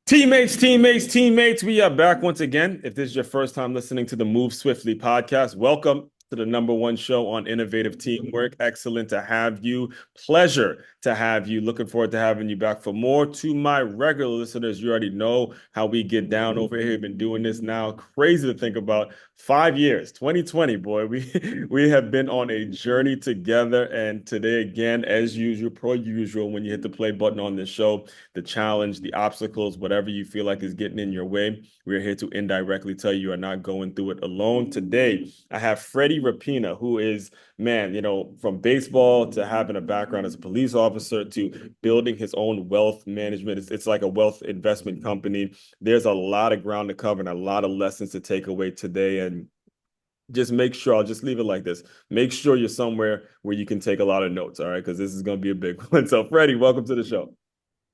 Teammates, we are back once again. If this is your first time listening to the Move Swiftly podcast, welcome to the number one show on innovative teamwork. Excellent to have you. Pleasure to have you. Looking forward to having you back for more. To my regular listeners, you already know how we get down over here. We've been doing this now. Crazy to think about. 5 years, 2020, boy. We have been on a journey together. And today, again, as usual, per usual, when you hit the play button on this show, the challenge, the obstacles, whatever you feel like is getting in your way. We're here to indirectly tell you are not going through it alone. Today, I have Freddie Rappina, who is, man, from baseball to having a background as a police officer to building his own wealth management. It's like a wealth investment company. There's a lot of ground to cover and a lot of lessons to take away today. And just make sure, I'll just leave it like this. Make sure you're somewhere where you can take a lot of notes, all right? Because this is going to be a big one. So, Freddie, welcome to the show.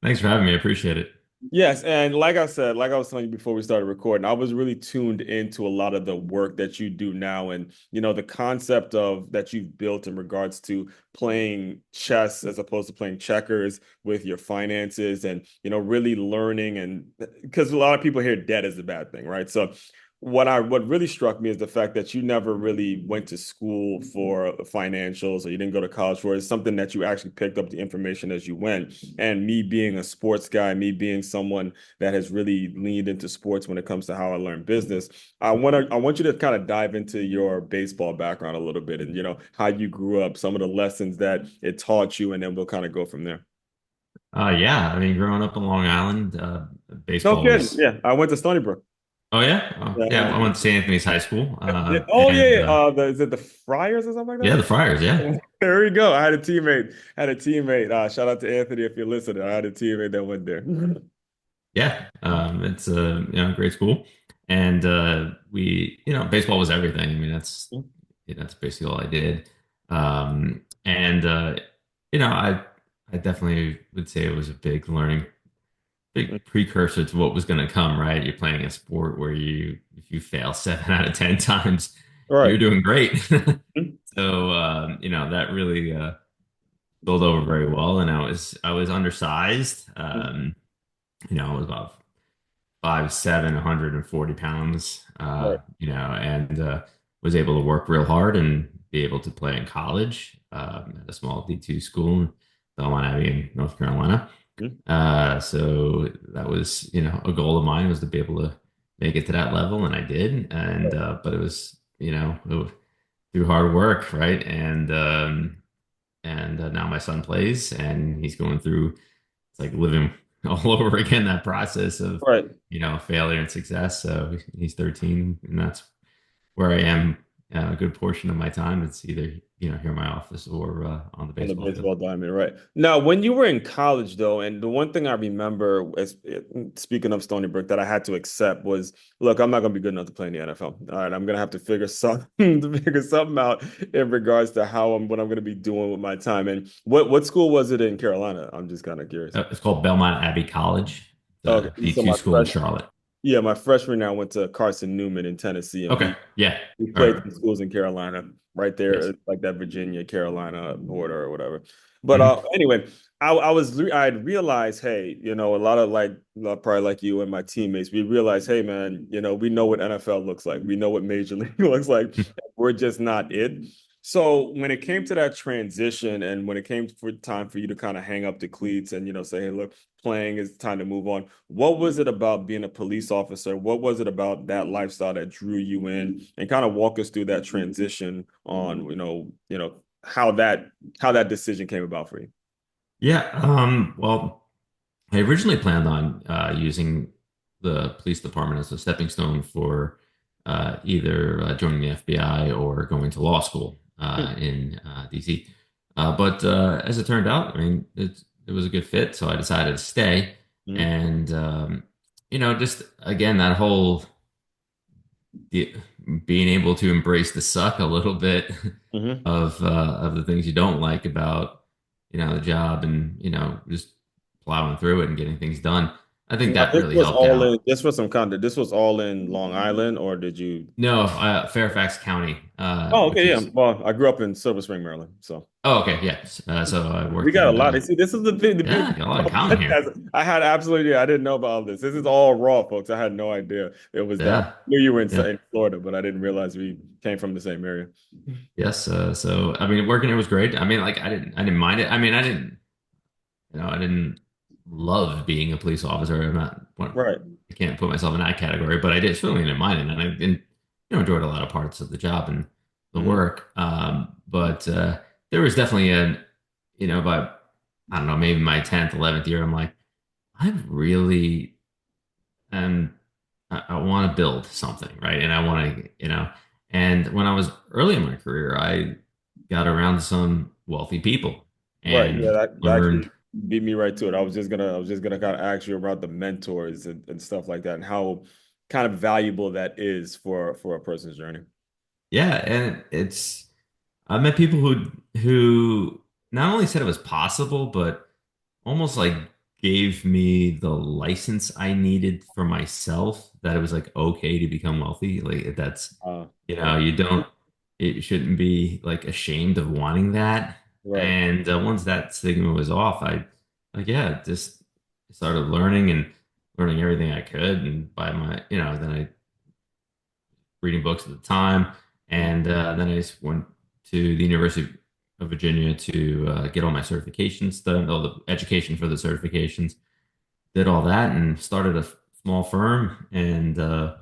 Thanks for having me. I appreciate it. Yes, and like I said, like I was telling you before we started recording, I was really tuned into a lot of the work that you do now, and the concept of that you've built in regards to playing chess as opposed to playing checkers with your finances, and really learning, and because a lot of people hear debt is a bad thing, right? So what really struck me is the fact that you never really went to school for financials, or you didn't go to college for it. It's something that you actually picked up the information as you went. And me being a sports guy, me being someone that has really leaned into sports when it comes to how I learn business, I want you to kind of dive into your baseball background a little bit, and how you grew up, some of the lessons that it taught you, and then we'll kind of go from there. Yeah, I mean, growing up in Long Island, No baseball kidding. was. Yeah, I went to Stony Brook. Oh yeah, oh, Yeah, I yeah. went I went to St. Anthony's High School, yeah. Oh yeah, and yeah. Is it the Friars or something like yeah, that? the Friars. Yeah, There we go. I had a teammate. Shout out to Anthony if you're listening. I had a teammate that went there. yeah. It's a great school, and baseball was everything. I mean, that's basically all I did. And I definitely would say it was a big precursor to what was going to come, right? You're playing a sport where if you fail 7 out of 10 times, All you're right. doing great. So, that really built over very well. And I was undersized. I was about 5'7", 140 pounds, Right. and was able to work real hard and be able to play in college at a small D2 school in Belmont Abbey in North Carolina. So that was, a goal of mine was to be able to make it to that level, and I did. And but it was, through hard work, right? And now my son plays, and he's going through. It's like living all over again that process of Right. failure and success. So he's 13, and that's where I am a good portion of my time. It's either here in my office or on the On the baseball field. baseball diamond, right. Now, when you were in college, though, and the one thing I remember, speaking of Stony Brook, that I had to accept was, look, I'm not going to be good enough to play in the NFL. All right, I'm going to have to figure something to figure something out in regards to what I'm going to be doing with my time. And what school was it in Carolina? I'm just kind of curious. It's called Belmont Abbey College, Okay, the so D2 my school in fresh, Charlotte. yeah, my freshman year, I went to Carson Newman in Tennessee, and Okay, we yeah, we all played right, some schools in Carolina, right there, yes. like that Virginia Carolina border or whatever. But Mhm. anyway, I had realized, hey, a lot of probably like you and my teammates, we realized, hey, man, we know what NFL looks like, we know what Major League looks like, we're just not it. So when it came to that transition, and when it came for time for you to kind of hang up the cleats and say, hey, look, playing is time to move on. What was it about being a police officer? What was it about that lifestyle that drew you in? And kind of walk us through that transition on, how that decision came about for you. Yeah. Well, I originally planned on using the police department as a stepping stone for either joining the FBI or going to law school in DC. But as it turned out, I mean, it was a good fit, so I decided to stay. Mhm. And just again, that whole the, being able to embrace the suck a little bit Mhm. of the things you don't like about the job, and just plowing through it and getting things done. I think Now, that really helped out. this was some content. This was all in Long Island, or did you? No, Fairfax County, Oh, which okay, yeah. is Well, I grew up in Silver Spring, Maryland, so okay, yes. So I we worked got a in lot. See, this is the thing, the yeah, beauty got a lot in of common here. podcasts. I had absolutely, I didn't know about all this. This is all raw, folks. I had no idea it was that. I Yeah, knew you were yeah, in Florida, but I didn't realize we came from the same area. yes. So I mean, working here was great. I mean, like I didn't mind it. I mean, I didn't love being a police officer. I'm not, Right. I can't put myself in that category, but I did certainly didn't mind it, and enjoyed a lot of parts of the job and the Hmm. work. But there was definitely by I don't know, maybe my 10th, 11th year, I'm like, I really am. I want to build something, right? And I want to, and when I was early in my career, I got around some wealthy people Right. Yeah, and that learned. actually beat me right to it. I was just gonna kind of ask you about the mentors and stuff like that and how kind of valuable that is for a person's journey. Yeah, and I met people who not only said it was possible, but almost like gave me the license I needed for myself that it was like okay to become wealthy. Like that's Right. you don't it shouldn't be like ashamed of wanting that. Right. And once that stigma was off, I like yeah, just started learning everything I could, and by my then I reading books at the time. Mhm. And then I just went to the University of Virginia to get all my certifications done, all the education for the certifications, did all that, and started a small firm. And I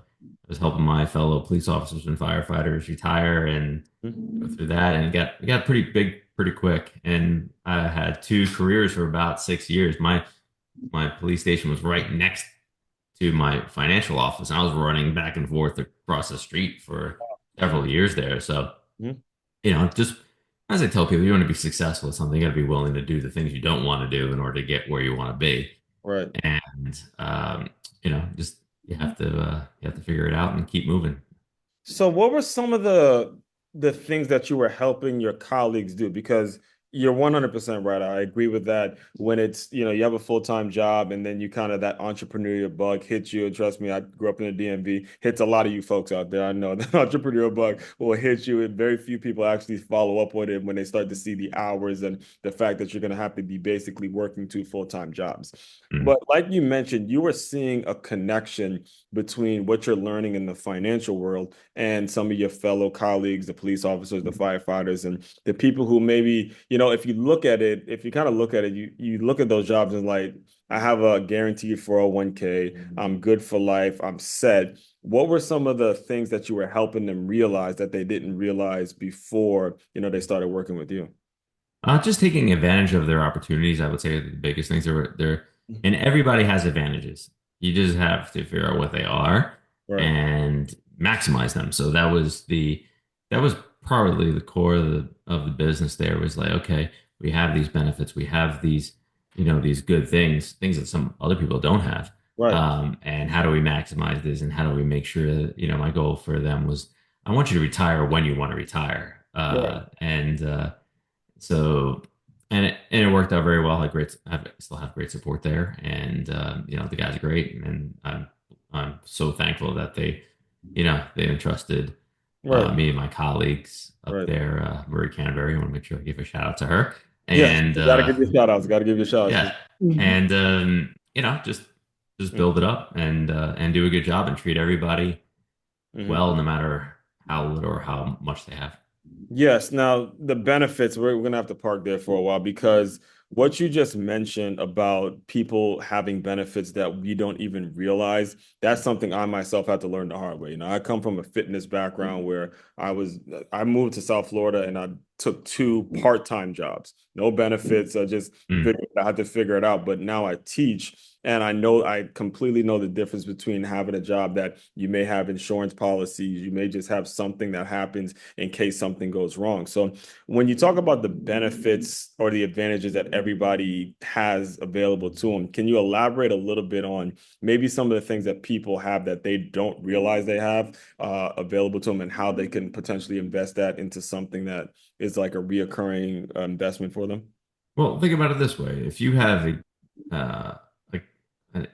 was helping my fellow police officers and firefighters retire and go Mhm. through that. And it got pretty big pretty quick. And I had two careers for about 6 years. My police station was right next to my financial office, and I was running back and forth across the street for several years there. So, Mhm. just as I tell people, you want to be successful at something, you got to be willing to do the things you don't want to do in order to get where you want to be. Right. And just you have to figure it out and keep moving. So what were some of the things that you were helping your colleagues do? Because you're 100% right. I agree with that. When it's, you have a full-time job and then you kind of that entrepreneurial bug hits you. And trust me, I grew up in the DMV, hits a lot of you folks out there. I know the entrepreneurial bug will hit you, and very few people actually follow up with it when they start to see the hours and the fact that you're going to have to be basically working two full-time jobs. Mm. But like you mentioned, you were seeing a connection between what you're learning in the financial world and some of your fellow colleagues, the police officers, the firefighters, and the people who maybe, if you look at it, if you kind of look at it, you look at those jobs and like, I have a guaranteed 401k, I'm good for life, I'm set. What were some of the things that you were helping them realize that they didn't realize before, they started working with you? Just taking advantage of their opportunities, I would say, are the biggest things. And everybody has advantages. You just have to figure out what they are Right, and maximize them. So that was probably the core of the business. There was like, okay, we have these benefits, we have these, these good things that some other people don't have. right, And how do we maximize this? And how do we make sure that, my goal for them was, I want you to retire when you want to retire. right, And so, and it worked out very well. I still have great support there, and the guys are great, and I'm so thankful that they entrusted right, me and my colleagues up right. there, Marie Canterbury. I want to make sure I give a shout out to her, Yes, and got to give you shout outs. Got to give you shout outs. yeah, and just build it up and do a good job and treat everybody well, Mhm. no matter how little or how much they have. Yes. Now, the benefits, we're going to have to park there for a while because what you just mentioned about people having benefits that we don't even realize, that's something I myself had to learn the hard way. I come from a fitness background where I moved to South Florida and I took two part-time jobs, no benefits. Mm. I had to figure it out. But now I teach. And I completely know the difference between having a job that you may have insurance policies, you may just have something that happens in case something goes wrong. So when you talk about the benefits or the advantages that everybody has available to them, can you elaborate a little bit on maybe some of the things that people have that they don't realize they have available to them and how they can potentially invest that into something that is like a reoccurring investment for them? Well, think about it this way: if you have a like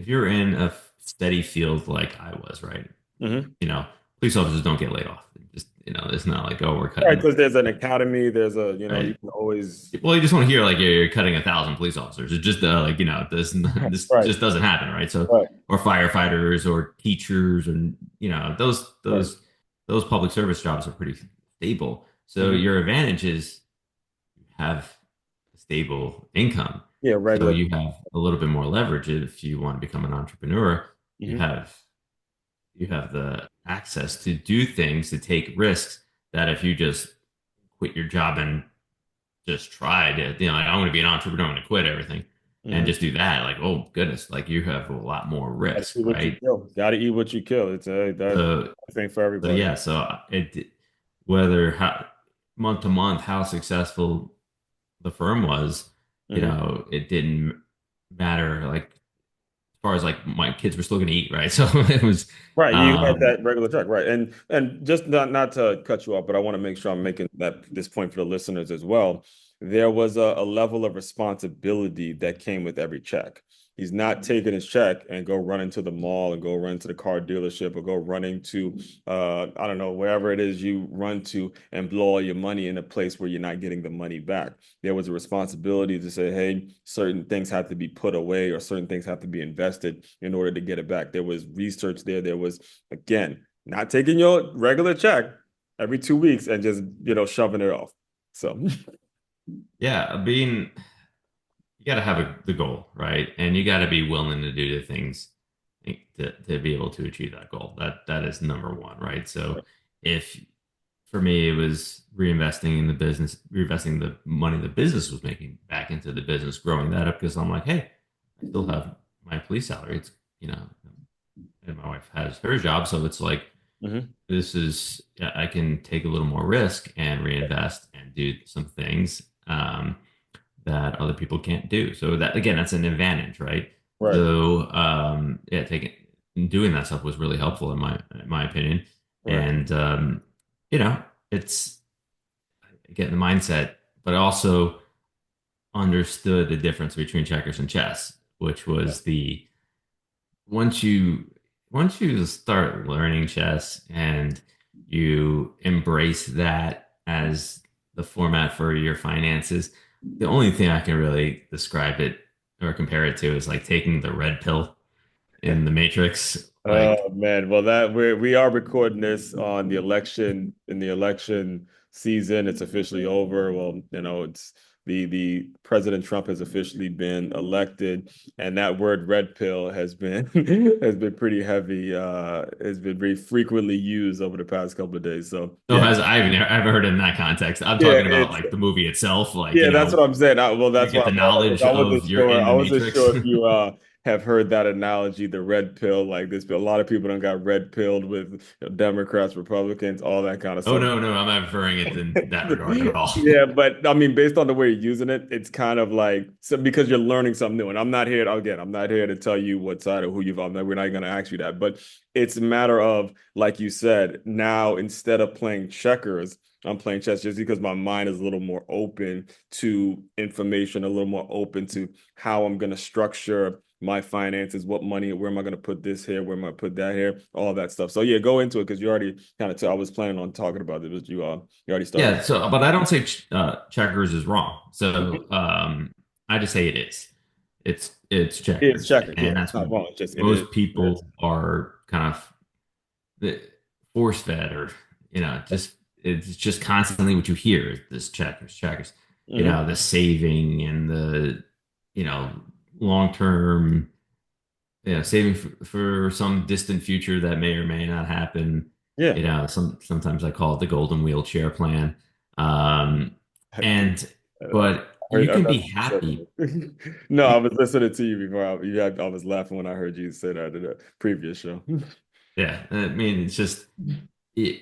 if you're in a steady field like I was, right? Hmm. You know, police officers don't get laid off. Just, it's not like, oh, we're Right, cutting, because there's an academy, there's a, you right? can always. Well, you just want to hear like you're cutting 1,000 police officers. It's just like, this Right, just doesn't happen, right? So, right, or firefighters or teachers, and right. those public service jobs are pretty stable. So Hmm. your advantage is you have a stable income. Yeah, So regular. you have a little bit more leverage if you want to become an entrepreneur. You Hmm. have you have the access to do things, to take risks that if you just quit your job and just tried it, like, I'm going to be an entrepreneur, I'm going to quit everything and Hmm. just do that. Like, oh goodness, like you have a lot more Gotta risk, eat what you right? kill. Gotta eat what you kill. It's a that So, thing for so everybody. yeah, so it whether how month to month how successful the firm was, Hmm. it didn't matter. Like as far as like my kids were still going to eat, right? So it was, Right, you had um, that regular track, right? And just not to cut you off, but I want to make sure I'm making this point for the listeners as well. There was a level of responsibility that came with every check. He's not taking his check and go running to the mall and go run to the car dealership or go running to I don't know, wherever it is you run to and blow all your money in a place where you're not getting the money back. There was a responsibility to say, hey, certain things have to be put away or certain things have to be invested in order to get it back. There was research there. There was, again, not taking your regular check every 2 weeks and just, shoving it off. So, yeah, being you got to have the goal, right? And you got to be willing to do the things to be able to achieve that goal. That is number one, right? So if for me it was reinvesting in the business, reinvesting the money the business was making back into the business, growing that up because I'm like, hey, I still have my police salary. It's and my wife has her job, so it's like mhm. this is I can take a little more risk and reinvest and do some things. That other people can't do. So that again, that's an advantage, right? Right, So yeah, taking doing that stuff was really helpful in my opinion. right. And you know, it's getting the mindset, but I also understood the difference between checkers and chess, which was the once you once you start learning chess and you embrace that as the format for your finances, the only thing I can really describe it or compare it to is like taking the red pill in the Matrix. Like, Oh man, well we are recording this on the election in the election season. It's officially over. Well, it's the President Trump has officially been elected, and that word red pill has been has been pretty heavy, has been very frequently used over the past couple of days. So oh, yeah, has I've heard it in that context. I'm yeah, talking about it's like the movie itself, like, yeah, that's what I'm saying. Well, you that's why get I the brought it up knowledge because I wasn't of you're sure. in I the wasn't Matrix. sure if you have heard that analogy, the red pill. Like this, a lot of people don't got red pilled with Democrats, Republicans, all that kind of Oh stuff. no, no, I'm not referring it in that regard at all. Yeah, but I mean, based on the way you're using it, it's kind of like so because you're learning something new. And I'm not here to tell you what side or who you've on. We're not going to ask you that, but it's a matter of, like you said, now instead of playing checkers, I'm playing chess just because my mind is a little more open to information, a little more open to how I'm going to structure my finances, what money, where am I going to put this here, where am I going to put that here, all that stuff. So yeah, go into it because you already kind of. I was planning on talking about it, but you already started. Yeah, so but I don't say checkers is wrong. So Mhm. I just say it is. It's It's checkers, checkers, yeah. and It's that's not wrong. It's just it is. most It is. people are kind of force fed, or just it's just constantly what you hear: this checkers, checkers. Hmm. The saving and the you know long term, saving for some distant future that may or may not happen. Yeah. Sometimes I call it the golden wheelchair plan. Um, I and but you heard can that be before you said happy. it. No, I You, was listening to you before. I was laughing when I heard you say that in a previous show. yeah, I mean, it's just it,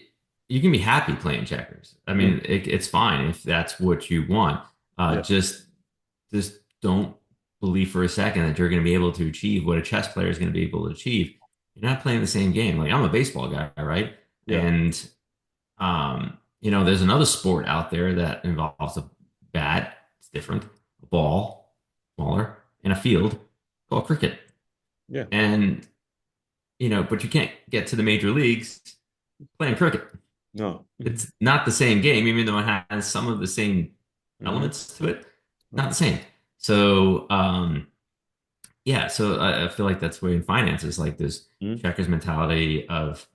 you can be happy playing checkers. I Mhm. mean, it's fine if that's what you want. Yeah. Just don't believe for a second that you're going to be able to achieve what a chess player is going to be able to achieve. You're not playing the same game. Like I'm a baseball guy, right? Yeah. And there's another sport out there that involves a bat. It's different. A ball, smaller, in a field called cricket. Yeah. And, but you can't get to the major leagues playing cricket. No. It's not the same game, even though it has some of the same Hmm. elements to it. Not Right. the same. So, yeah, so I feel like that's where in finance is like this Mhm. checkers mentality of,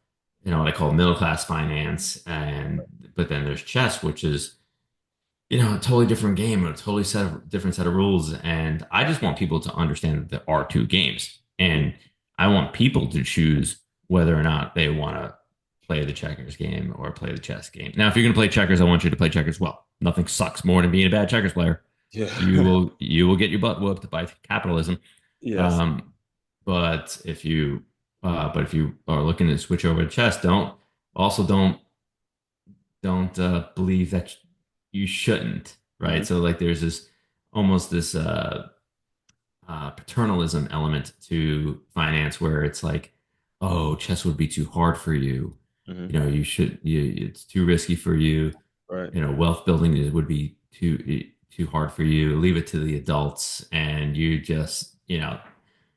what I call middle class finance, and but then there's chess, which is a totally different game, a totally different set of rules. And I just want people to understand that there are two games, and I want people to choose whether or not they want to play the checkers game or play the chess game. Now, if you're going to play checkers, I want you to play checkers well. Nothing sucks more than being a bad checkers player. Yeah. You will get your butt whooped by capitalism. Yes. Um, but if you are looking to switch over to chess, don't believe that you shouldn't, Hmm. right? So like there's this almost this paternalism element to finance where it's like, oh, chess would be too hard for you. Hmm. It's too risky for you. Right. Wealth building would be too hard for you. Leave it to the adults, and you just,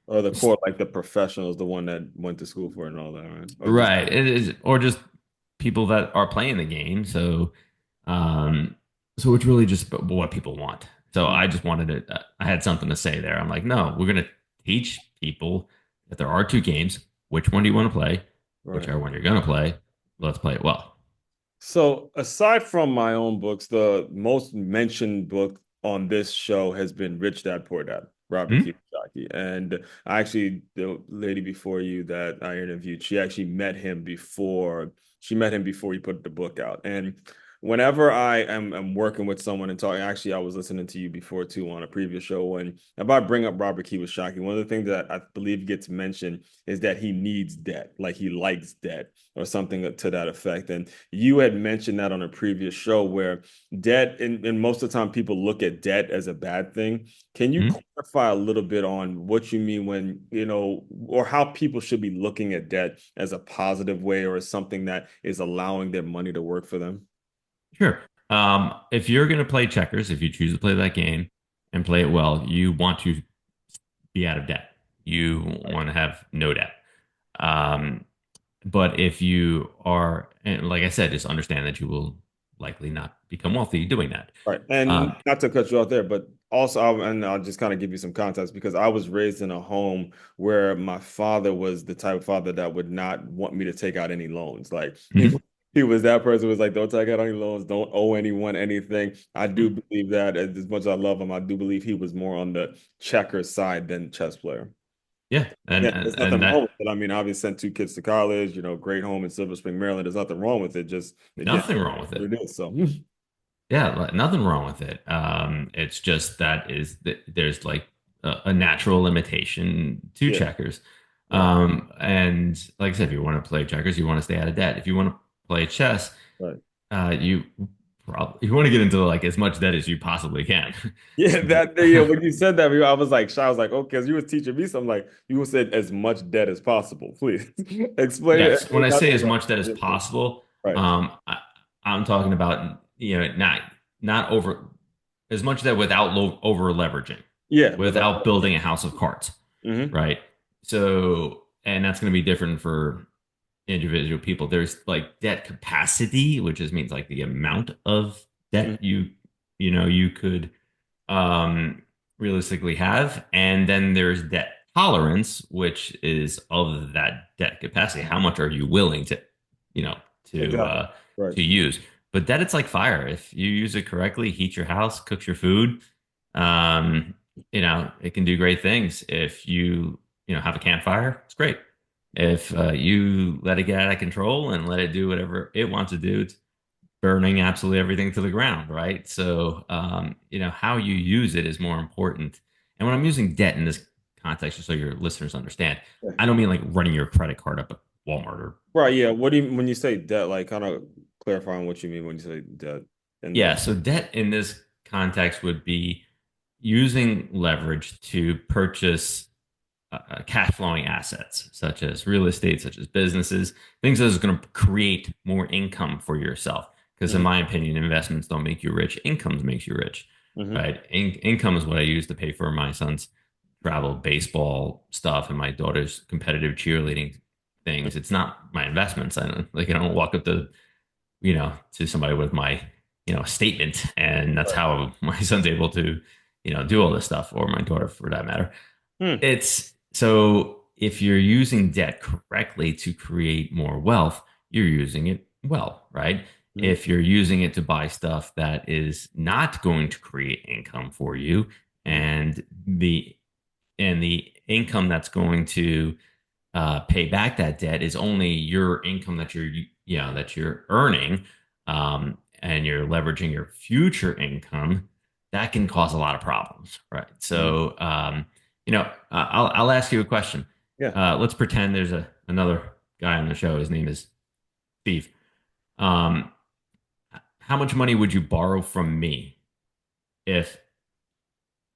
Or the core, like the professionals, the one that went to school for it and all that, right? Or just right. It is, or just people that are playing the game. Um, so it's really just what people want. So mm, I just wanted it. I had something to say there. I'm like, no, we're gonna teach people that there are two games. Which one do you want to play? right. Whichever one you're gonna play, let's play it well. So, aside from my own books, the most mentioned book on this show has been Rich Dad Poor Dad, Robert Hmm? Kiyosaki. And I actually, the lady before you that I interviewed, she actually met him before he put the book out. And whenever I am working with someone and talking, actually, I was listening to you before too on a previous show when if I bring up Robert Kiyosaki, one of the things that I believe gets mentioned is that he needs debt, like he likes debt or something to that effect. And you had mentioned that on a previous show where debt, and most of the time people look at debt as a bad thing. Can you Hmm? clarify a little bit on what you mean when, or how people should be looking at debt as a positive way or as something that is allowing their money to work for them? Sure. If you're gonna play checkers, if you choose to play that game and play it well, you want to be out of debt. You Right. want to have no debt. Um, But if you are, and like I said, just understand that you will likely not become wealthy doing that. Right. And Um, not to cut you off there, but also, and I'll just kind of give you some context because I was raised in a home where my father was the type of father that would not want me to take out any loans. Like mhm, he was that person who was like, don't take out any loans, don't owe anyone anything. I do mhm. believe that as much as I love him, I do believe he was more on the checker side than chess player. Yeah, and Yeah, and, there's and nothing wrong that with it. I mean, obviously sent two kids to college, great home in Silver Spring, Maryland. There's nothing wrong with it. Just again, nothing wrong with what it. it is. So Yeah, nothing wrong with it. It's just that there's like a natural limitation to yeah, checkers. right, And like I said, if you want to play checkers, you want to stay out of debt. If you want to play chess, right. you probably you want to get into like as much debt as you possibly can. Yeah, when you said that, I was like, shy. I was like, okay, because you were teaching me something like you said as much debt as possible. Please explain Yes, when it. I Not say the as wrong. much debt as possible, Right. I'm talking about not over as much debt without over leveraging, Yeah, without. without building a house of cards, Hmm. right? So, and that's going to be different for individual people. There's like debt capacity, which just means like the amount of debt you could um, realistically have. And then there's debt tolerance, which is of that debt capacity. How much are you willing to, you know, to Exactly. uh, Right. to use? But debt, it's like fire. If you use it correctly, heat your house, cooks your food, um, it can do great things. If you have a campfire, it's great. If you let it get out of control and let it do whatever it wants to do, it's burning absolutely everything to the ground, right? So, how you use it is more important. And when I'm using debt in this context, just so your listeners understand, Yeah. I don't mean like running your credit card up at Walmart or Right. Yeah. What do you when you say debt? Like, kind of clarifying what you mean when you say debt and yeah. So debt in this context would be using leverage to purchase cash flowing assets, such as real estate, such as businesses, things that is going to create more income for yourself. Because in hmm. my opinion, investments don't make you rich; income makes you rich, Hmm. right? Income is what I use to pay for my son's. travel baseball stuff and my daughter's competitive cheerleading things. It's not my investments. I don't walk up to to somebody with my statement, and that's how my son's able to do all this stuff, or my daughter for that matter. Hmm. It's so if you're using debt correctly to create more wealth, you're using it well, right? Hmm. If you're using it to buy stuff that is not going to create income for you, Hmm. and the income that's going to pay back that debt is only your income that you're earning, and you're leveraging your future income, that can cause a lot of problems, right? Hmm. So, I'll ask you a question. Yeah. Let's pretend there's another guy on the show. His name is Steve. Um, how much money would you borrow from me if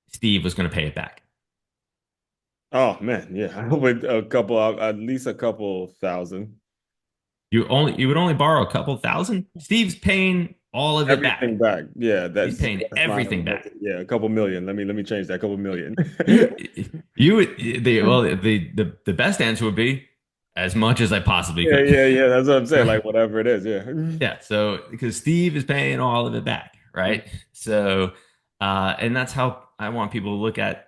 Steve was going to pay it back? Oh man, yeah. With at least a couple thousand. You would only borrow a couple thousand. Steve's paying all of it back. Everything back. Yeah, He's paying that's not everything back. yeah, a couple million. Let me change that. A couple million. You, you would the best answer would be as much as I possibly Yeah, could. yeah, yeah. That's what I'm saying. Right? Like whatever it is. Yeah. Yeah. So because Steve is paying all of it back, right? So, and that's how I want people to look at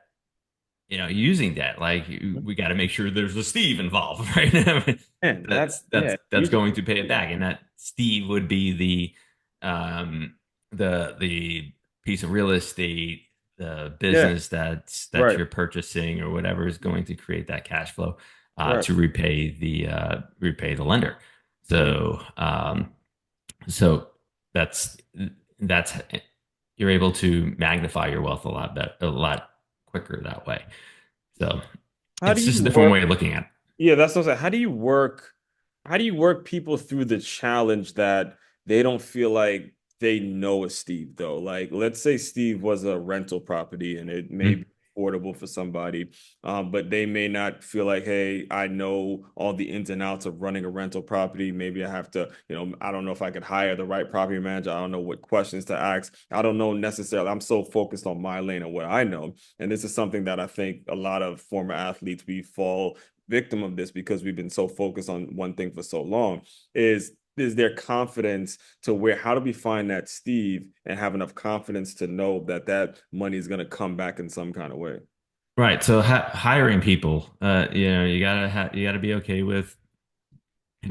using debt. Like we got to make sure there's a Steve involved, right? I mean, Man, that's yeah. that's that's going to pay it back, and that Steve would be um the piece of real estate, the Yeah, business that right, you're purchasing or whatever is going to create that cash flow right. to repay the lender. Mhm. So that's that's you're able to magnify your wealth a lot quicker that way. So How do it's you just a different work? way of looking at it. Yeah, that's what I'm saying. How do you work people through the challenge that they don't feel like they know a Steve though? Like, let's say Steve was a rental property and it may be Mhm. affordable for somebody, but they may not feel like, hey, I know all the ins and outs of running a rental property. Maybe I have to, I don't know if I could hire the right property manager. I don't know what questions to ask. I don't know necessarily. I'm so focused on my lane and what I know. And this is something that I think a lot of former athletes, we fall victim of this because we've been so focused on one thing for so long is their confidence to where how do we find that Steve and have enough confidence to know that that money is going to come back in some kind of way. Right. So hiring people, you gotta be okay with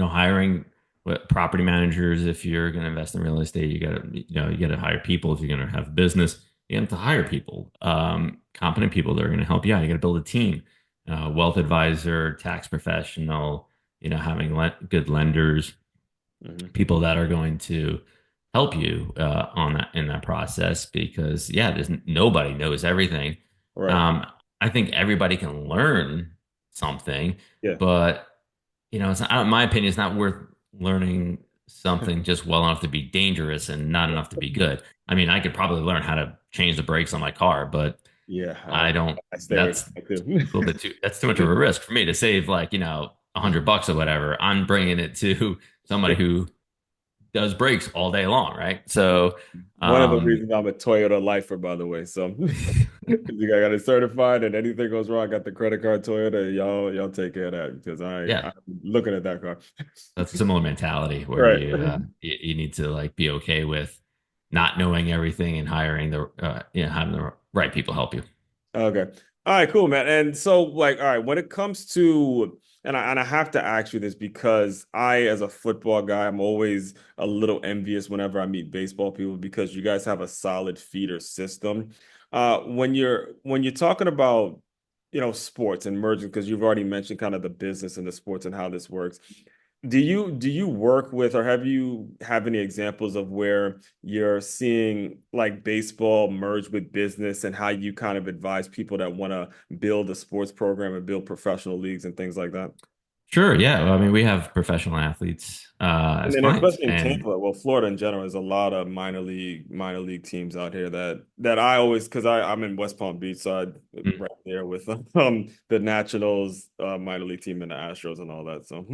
hiring property managers. If you're going to invest in real estate, you got to hire people. If you're going to have a business, you have to hire people, competent people that are going to help you out. You got to build a team, wealth advisor, tax professional, having good lenders, Mm-hmm. people that are going to help you on that in that process. Because there's nobody knows everything. Right. um, I think everybody can learn something, Yeah. but it's not, in my opinion, it's not worth learning something just well enough to be dangerous and not enough to be good. I mean, I could probably learn how to change the brakes on my car, but Yeah. I don't. I stay away That's from that too. a little bit too. That's too much of a risk for me to save, like $100 or whatever. I'm bringing it to somebody who does brakes all day long, right? So, One of the um, reasons I'm a Toyota lifer, by the way. So I got it certified, and anything goes wrong, I got the credit card Toyota. Y'all take care of that because yeah, I'm looking at that car. that's a similar mentality where Right. you need to like be okay with not knowing everything and hiring having the right people help you. Okay. All right, cool, man. And so, like, all right, when it comes to, and I have to ask you this because I, as a football guy, I'm always a little envious whenever I meet baseball people because you guys have a solid feeder system. When you're talking about, sports and merging, because you've already mentioned kind of the business and the sports and how this works. Do you work with or have any examples of where you're seeing like baseball merge with business and how you kind of advise people that want to build a sports program and build professional leagues and things like that? Sure, yeah. Well, I mean, we have professional athletes And as then clients, especially in and Tampa, well, Florida in general, there's a lot of minor league teams out here that I always because I'm in West Palm Beach, so I mm, right there with the Nationals minor league team and the Astros and all that. So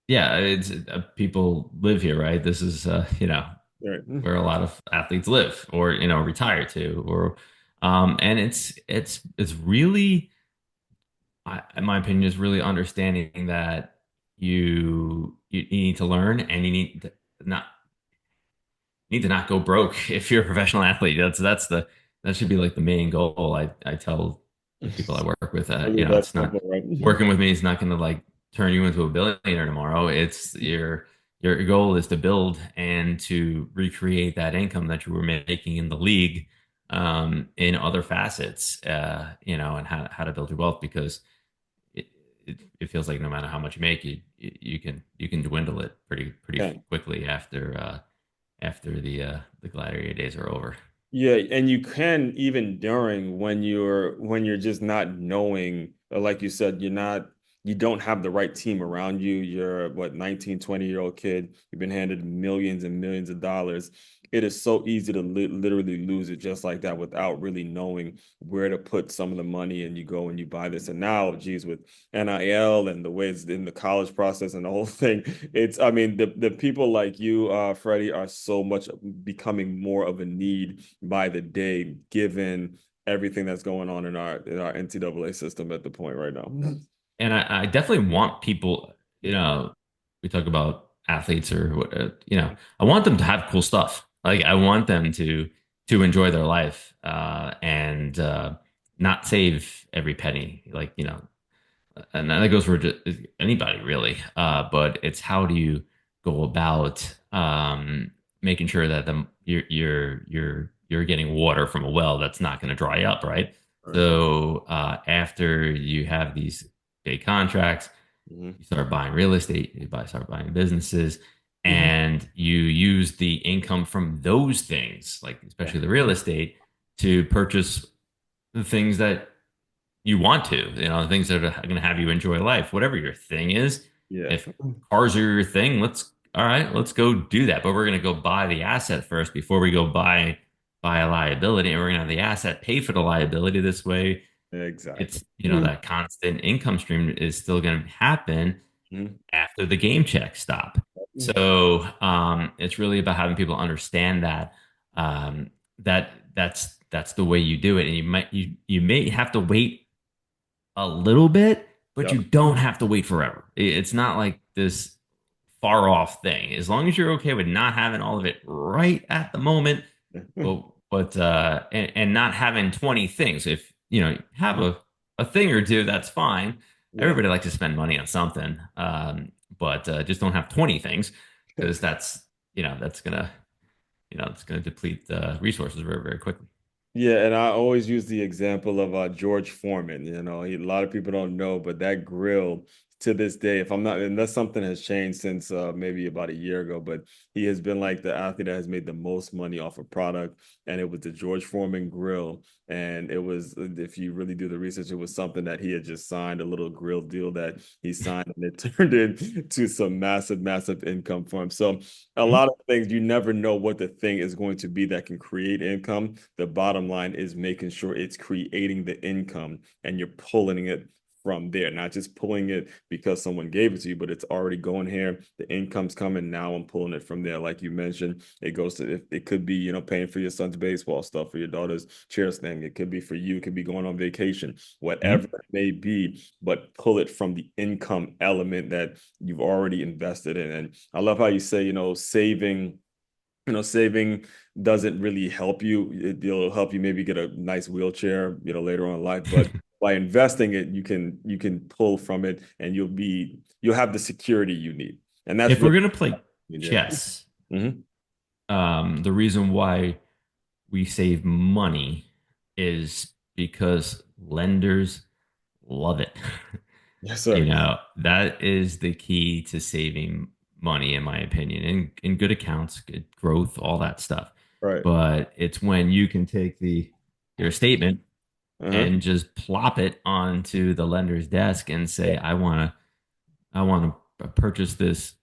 yeah, it's people live here, right? This is right. where a lot of athletes live, or retire to, or And it's really, in my opinion, is really understanding that you need to learn and not you need to not go broke if you're a professional athlete. That should be like the main goal. I tell the people I work with, Really that it's simple, not right? working with me is not going to like turn you into a billionaire tomorrow. It's your goal is to build and to recreate that income that you were making in the league, in other facets, and how to build your wealth because it feels like no matter how much you make, you can dwindle it pretty Yeah. quickly after the gladiator days are over. Yeah, and you can even during when you're just not knowing, or like you said, you don't have the right team around you. You're what 19, 20-year-old kid. You've been handed millions and millions of dollars. It is so easy to literally lose it just like that without really knowing where to put some of the money. And you go and you buy this. And now, geez, with NIL and the way it's in the college process and the whole thing, I mean, the people like you, Freddie, are so much becoming more of a need by the day, given everything that's going on in our NCAA system at the point right now. And I definitely want people, we talk about athletes or I want them to have cool stuff. Like I want them to enjoy their life, and not save every penny. Like, and that goes for just anybody really. But it's how do you go about making sure that you're getting water from a well that's not going to dry up, right? Right. So after you have these big contracts, Mhm. you start buying real estate, start buying businesses, Mhm. and you use the income from those things, like Yeah. especially the real estate, to purchase the things that you want to, the things that are going to have you enjoy life, whatever your thing is. Yeah. If cars are your thing, all right, let's go do that. But we're going to go buy the asset first before we go buy a liability, and we're going to have the asset pay for the liability. This way, Exactly. it's that constant income stream is still going to happen Mhm. after the game checks stop. So it's really about having people understand that that's the way you do it, and you may have to wait a little bit, but you Yep. don't have to wait forever. It's not like this far off thing. As long as you're okay with not having all of it right at the moment, and not having 20 things. If you have a thing or two, that's fine. Yeah. Everybody likes to spend money on something, but just don't have 20 things because that's gonna it's gonna deplete resources very very quickly. Yeah, and I always use the example of George Foreman. A lot of people don't know, but that grill to this day, if I'm not, and that's something has changed since maybe about a year ago, but he has been like the athlete that has made the most money off a product, and it was the George Foreman grill. And it was, if you really do the research, it was something that he had just signed, a little grill deal that he signed, and it turned into some massive, massive income for him. So a lot of things you never know what the thing is going to be that can create income. The bottom line is making sure it's creating the income and you're pulling it from there, not just pulling it because someone gave it to you, but it's already going here. The income's coming. Now I'm pulling it from there. Like you mentioned, it goes to, it could be, paying for your son's baseball stuff, for your daughter's cheer thing. It could be for you. It could be going on vacation, whatever Mhm. it may be, but pull it from the income element that you've already invested in. And I love how you say, saving doesn't really help you. It'll help you maybe get a nice wheelchair, later on in life. But by investing it, you can pull from it, and you'll have the security you need. And that's If we're really, gonna play yeah. chess, Hmm. the reason why we save money is because lenders love it. Yes, sir. That is the key to saving money, in my opinion, in good accounts, good growth, all that stuff. Right. But it's when you can take your statement Uh-huh. and just plop it onto the lender's desk and say, I want to purchase this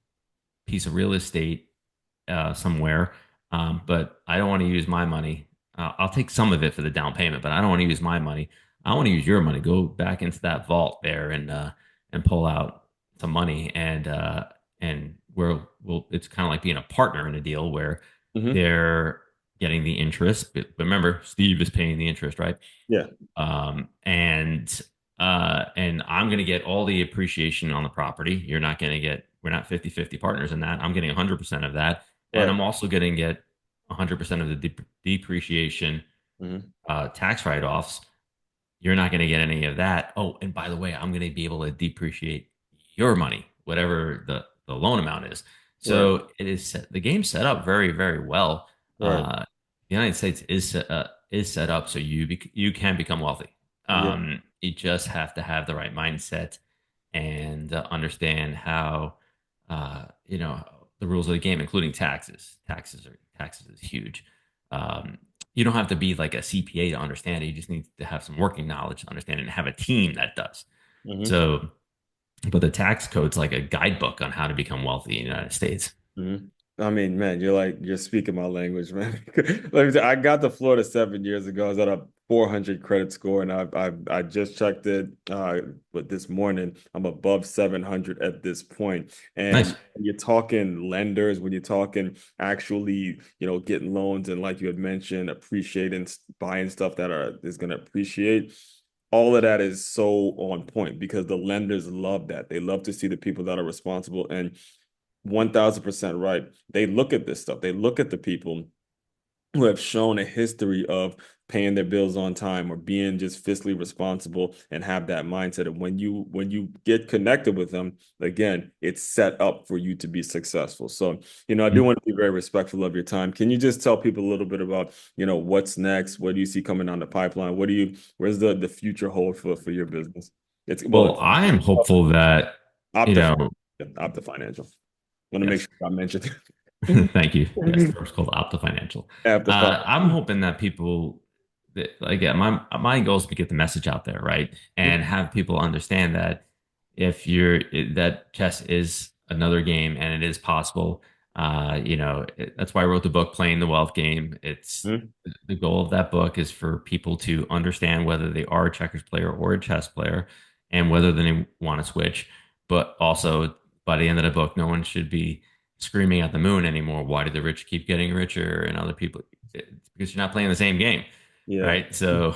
piece of real estate somewhere, but I don't want to use my money. I'll take some of it for the down payment, but I don't want to use my money. I want to use your money. Go back into that vault there and pull out some money, and we'll it's kind of like being a partner in a deal where Hmm. they're getting the interest. But remember, Steve is paying the interest, right? Yeah. Um, and and I'm going to get all the appreciation on the property. You're not going to get. We're not 50-50 partners in that. I'm getting 100% of that, and Right. I'm also going to get 100% of the depreciation Hmm. tax write-offs. You're not going to get any of that. Oh, and by the way, I'm going to be able to depreciate your money, whatever the loan amount is. Right. So it is the game's set up very, very well. Right. The United States is set up so you can become wealthy. Yeah. You just have to have the right mindset and understand how the rules of the game, including taxes. Taxes is huge. Um, you don't have to be like a CPA to understand it. You just need to have some working knowledge to understand it and have a team that does. Hmm. So, but the tax code's like a guidebook on how to become wealthy in the United States. Hmm. I mean, man, you're speaking my language, man. Let me tell you, I got to Florida 7 years ago. I was at a 400 credit score, and I just checked it but this morning. I'm above 700 at this point. And Nice. when you're talking lenders, when you're talking actually, getting loans, and like you had mentioned, appreciating, buying stuff that is going to appreciate. All of that is so on point because the lenders love that. They love to see the people that are responsible, and 1000% right. They look at this stuff. They look at the people who have shown a history of paying their bills on time or being just fiscally responsible and have that mindset. And when you get connected with them, again, it's set up for you to be successful. So, I do want to be very respectful of your time. Can you just tell people a little bit about, what's next? What do you see coming down the pipeline? Where's the future hold for your business? Well, I am hopeful that, you Opta, know, Opta Financial. Want to make yes. sure I mentioned Thank you. Yes, the firm's called Opta Financial. Opta I'm Financial. hoping that people, that, again, my goal is to get the message out there, right, and have people understand that that chess is another game and it is possible. That's why I wrote the book, Playing the Wealth Game. It's Mhm. the goal of that book is for people to understand whether they are a checkers player or a chess player, and whether they want to switch. But also, by the end of the book, no one should be screaming at the moon anymore. Why do the rich keep getting richer and other people? It's because you're not playing the same game, Yeah, right? So, if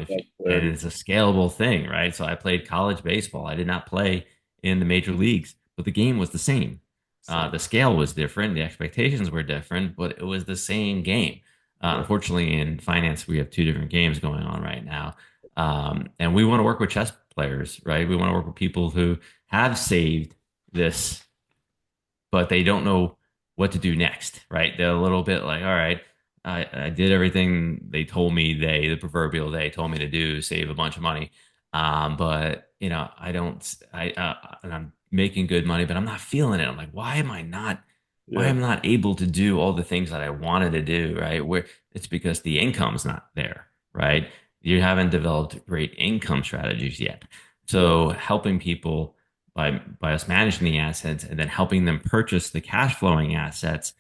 that's and clarity. it's a scalable thing, right? So I played college baseball. I did not play in the major leagues, but the game was the same. Same. The scale was different, the expectations were different, but it was the same game. Right. Unfortunately, in finance, we have two different games going on right now, and we want to work with chess players, right? We want to work with people who have saved this, but they don't know what to do next, right? They're a little bit like, all right, I did everything they told me the proverbial they told me to do, save a bunch of money. But I don't, and I'm making good money, but I'm not feeling it. I'm like, why Yeah. am I not able to do all the things that I wanted to do, right? Where it's because the income's not there, right? You haven't developed great income strategies yet. Right. So helping people by us managing the assets and then helping them purchase the cash flowing assets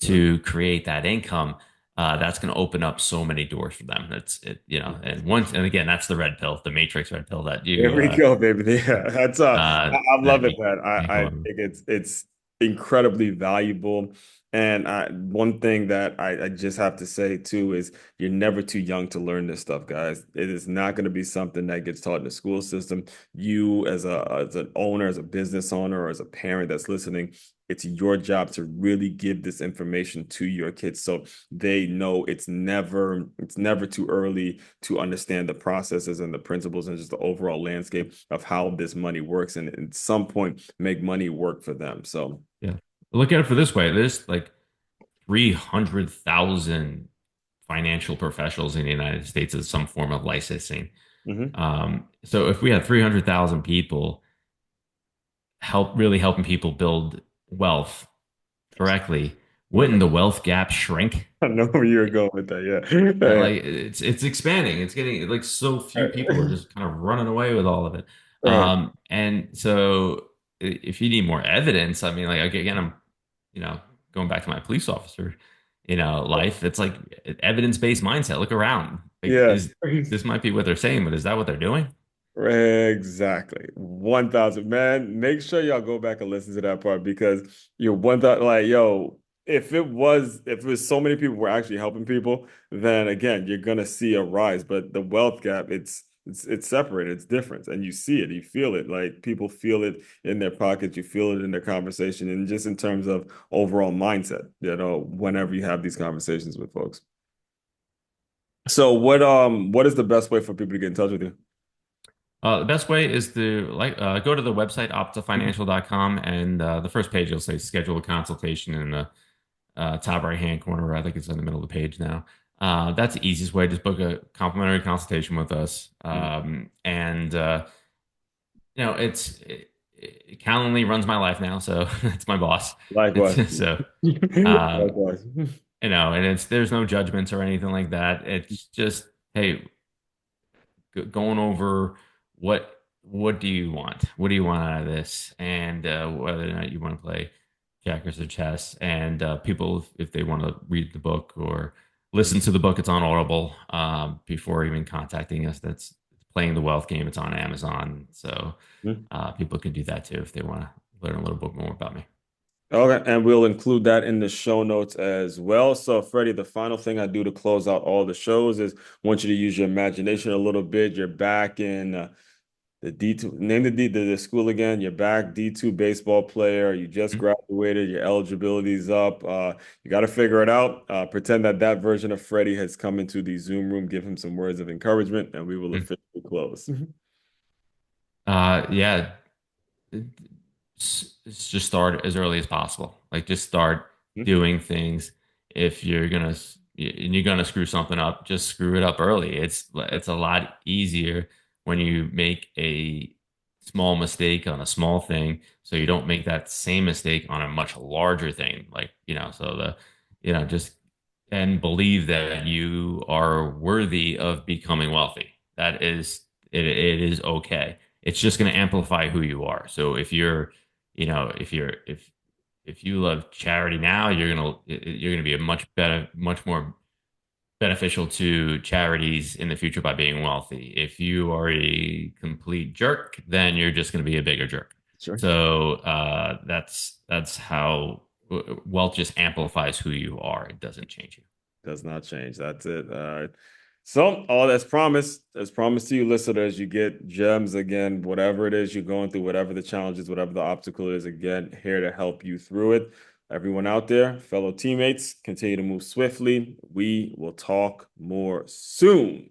Mhm. to create that income, that's going to open up so many doors for them. That's it, and again, that's the red pill, the matrix red pill that There you we go, baby. Yeah, that's I love that it, man. you can't I go think over. it's incredibly valuable. And one thing that I just have to say too is you're never too young to learn this stuff, guys. It is not going to be something that gets taught in the school system. You as an owner, as a business owner, or as a parent that's listening, it's your job to really give this information to your kids so they know it's never too early to understand the processes and the principles and just the overall landscape of how this money works, and at some point make money work for them. So, Yeah, look at it for this way: there's like 300,000 financial professionals in the United States as some form of licensing. mhm. So if we had 300,000 people really helping people build wealth correctly, wouldn't the wealth gap shrink? I know where you're going with that. Yeah. Like it's expanding. It's getting like so few people are Right. just kind of running away with all of it. Right. And so if you need more evidence, I mean, like again, I'm you know going back to my police officer, life. It's like evidence-based mindset. Look around. Like, Yeah. is this might be what they're saying, but is that what they're doing? Exactly. 1000. Man, make sure y'all go back and listen to that part because you're 1000, like, yo, if it was so many people were actually helping people, then again, you're gonna see a rise. But the wealth gap, it's separated, it's different, and you see it, you feel it. Like people feel it in their pockets, you feel it in their conversation, and just in terms of overall mindset, whenever you have these conversations with folks. So what is the best way for people to get in touch with you? The best way is to go to the website optifinancial.com, and the first page will say schedule a consultation in the top right hand corner. I think it's in the middle of the page now. That's the easiest way. Just book a complimentary consultation with us. And Calendly runs my life now, so it's my boss. Likewise. It's so um, Likewise. and it's there's no judgments or anything like that. It's just, hey, going over what do you want? What do you want out of this? And whether or not you want to play checkers or chess. And people, if they want to read the book or listen to the book, it's on Audible before even contacting us. That's Playing the Wealth Game. It's on Amazon. So people can do that too if they want to learn a little bit more about me. Okay, and we'll include that in the show notes as well. So, Freddie, the final thing I do to close out all the shows is want you to use your imagination a little bit. You're back in the D2, name the school again. You're back, D2 baseball player. You just Mhm. graduated. Your eligibility's up. You got to figure it out. Pretend that that version of Freddie has come into the Zoom room. Give him some words of encouragement, and we will officially close. Yeah, just start as early as possible. Like just start doing things. If you're gonna screw something up, just screw it up early. It's a lot easier when you make a small mistake on a small thing, so you don't make that same mistake on a much larger thing. Like, so just and believe that you are worthy of becoming wealthy. That is it is okay. It's just going to amplify who you are. So if you love charity now, you're gonna be a much more beneficial to charities in the future by being wealthy. If you are a complete jerk, then you're just gonna be a bigger jerk. Sure. So that's how wealth just amplifies who you are. It doesn't change you. Does not change. That's it. All right. So, all as promised to you, listeners, you get gems again, whatever it is you're going through, whatever the challenges, whatever the obstacle is, again, here to help you through it. Everyone out there, fellow teammates, continue to move swiftly. We will talk more soon.